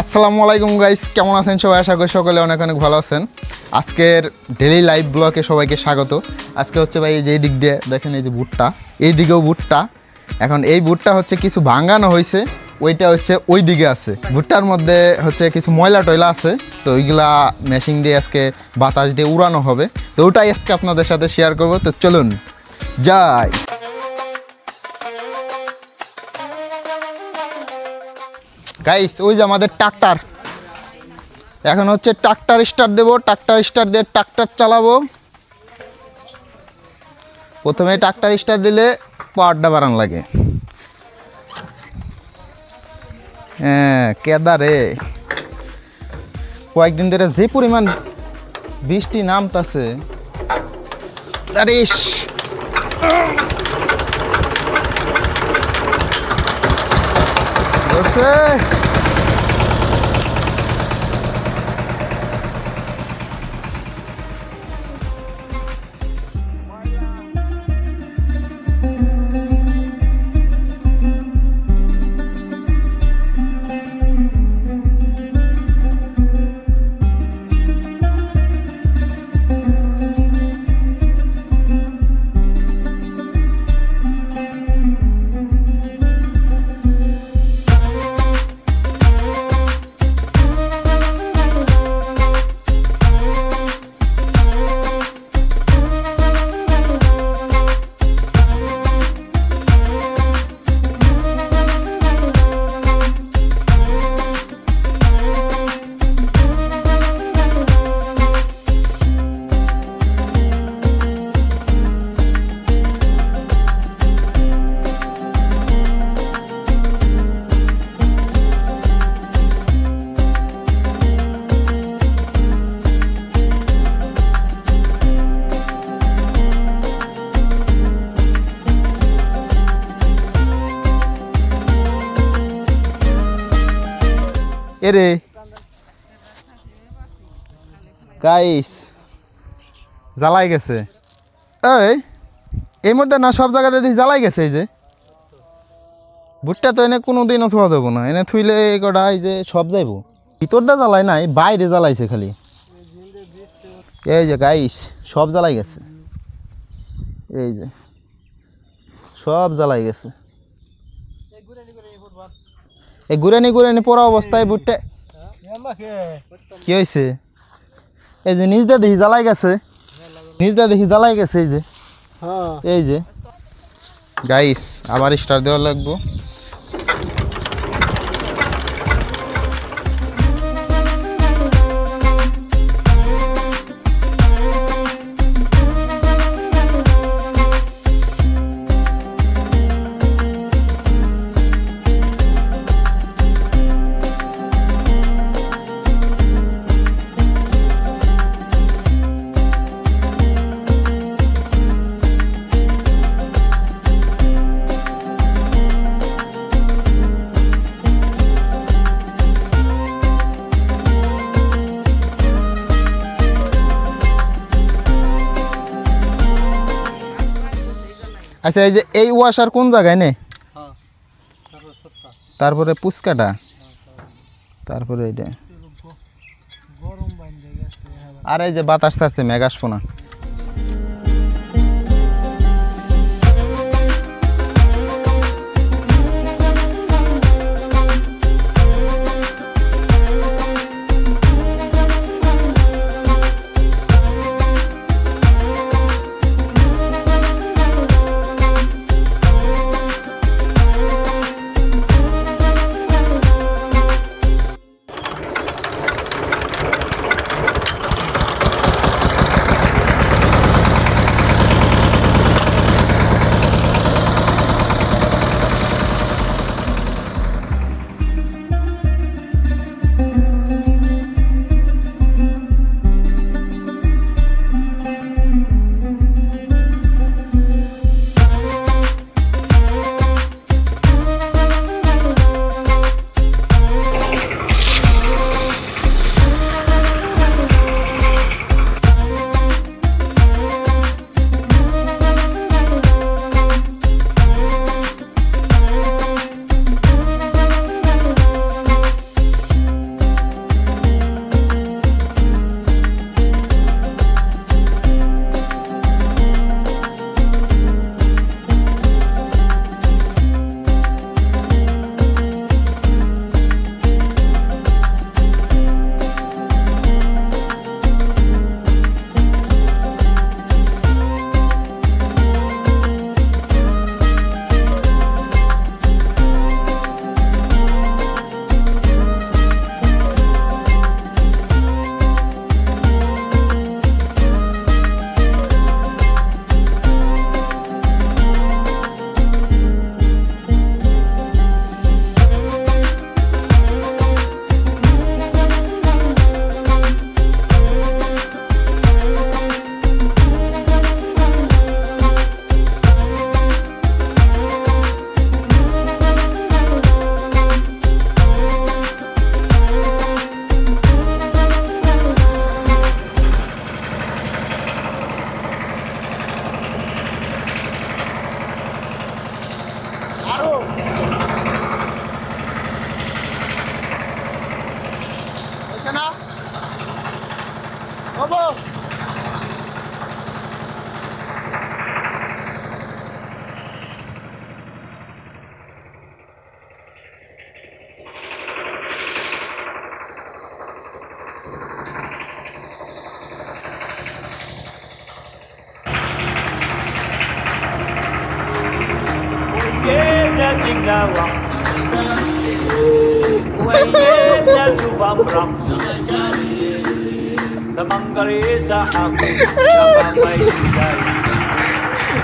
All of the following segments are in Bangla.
আসসালামু আলাইকুম গাইস, কেমন আছেন সবাই? আশা করি সকলে অনেক অনেক ভালো আছেন। আজকের ডেইলি লাইভ ব্লগে সবাইকে স্বাগত। আজকে হচ্ছে ভাই এই যে এই দিক দিয়ে দেখেন, এই যে ভুট্টা, এই দিকেও ভুট্টা। এখন এই ভুট্টা হচ্ছে কিছু ভাঙানো হয়েছে, ওইটা হচ্ছে ওই দিকে আছে। ভুট্টার মধ্যে হচ্ছে কিছু ময়লা টয়লা আছে, তো ওইগুলা মেশিন দিয়ে আজকে বাতাস দিয়ে উড়ানো হবে। তো ওটাই আজকে আপনাদের সাথে শেয়ার করব। তো চলুন যাই। গাইস, ওই যে আমাদের ট্রাক্টর, এখন হচ্ছে ট্রাক্টর স্টার্ট দেবো। ট্রাক্টর স্টার্ট দিয়ে ট্রাক্টর চালাবো। প্রথমে ট্রাক্টর স্টার্ট দিলে পাওয়ারটা বাড়ান লাগে। হ্যাঁ, কেদারে কয়েকদিন ধরে যে পরিমাণ বৃষ্টি নামতাছে, আরে এরে গাইস, জ্বালাই গেছে। এই মধ্যে না সব জায়গাতে দেখি জ্বালাই গেছে। এই যে ভুট্টা তো এনে কোনো দিনও থোয়া যাবো না, এনে থুইলে কটা এই যে সব যাইব। ভিতরটা জ্বালাই নাই, বাইরে জ্বালাইছে খালি। এই যে গাইস, সব জ্বালাই গেছে। এই যে সব জ্বালাই গেছে। এই ঘুরানি পড়া অবস্থায় ভুট্টা কি হয়েছে? এই যে নিজদা দেখি জ্বালাই গেছে, এই যে গাইস, আবার স্টার দেওয়া লাগবো। আচ্ছা, এই যে এই ওয়াশার কোন জায়গায় নে, তারপরে পুচকাটা, তারপরে এইটা, আর এই যে বাতাস আছে মেঘ আসবো না।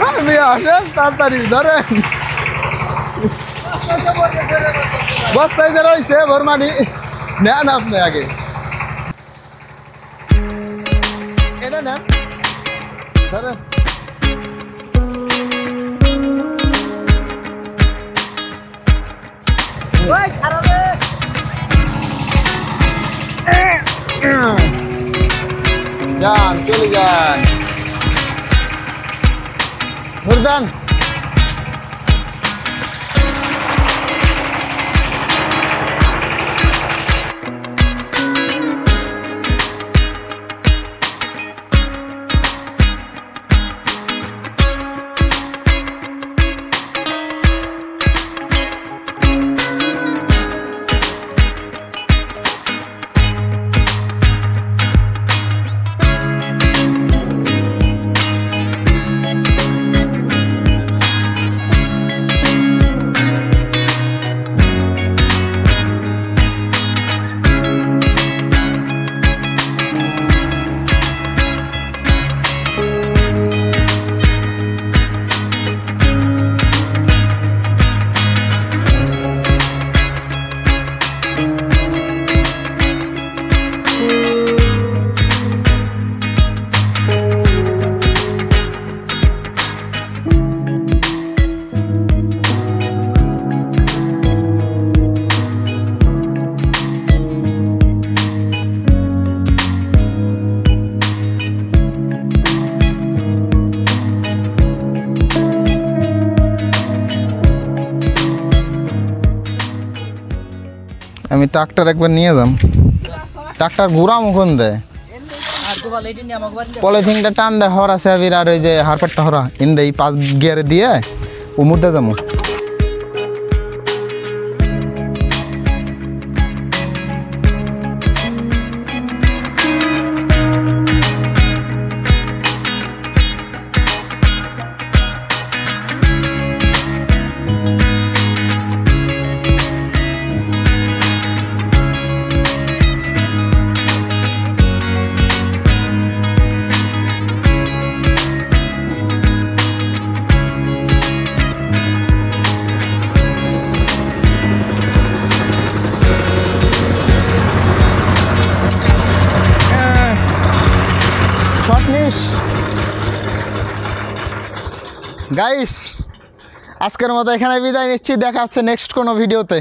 আমি আসেন তাড়াতাড়ি ধরেন বস্তায় যে রয়েছে ভরমানি নেন আপনি আগে এটা নেন ধরেন যান চলে যান মুরদান আমি ট্রাক্টর একবার নিয়ে যাম ট্রাক্টর ঘুরা মুখন দেয় পলিথিনটা টান দেয় হর আছে আবির আর ওই যে হারপাটটা হরা ইন দেয় 5 গিয়ারে দিয়ে ও মুদ্দা যাবো গাইস আজকের মতো এখানে বিদায় নিচ্ছি দেখা হচ্ছে নেক্সট কোনো ভিডিওতে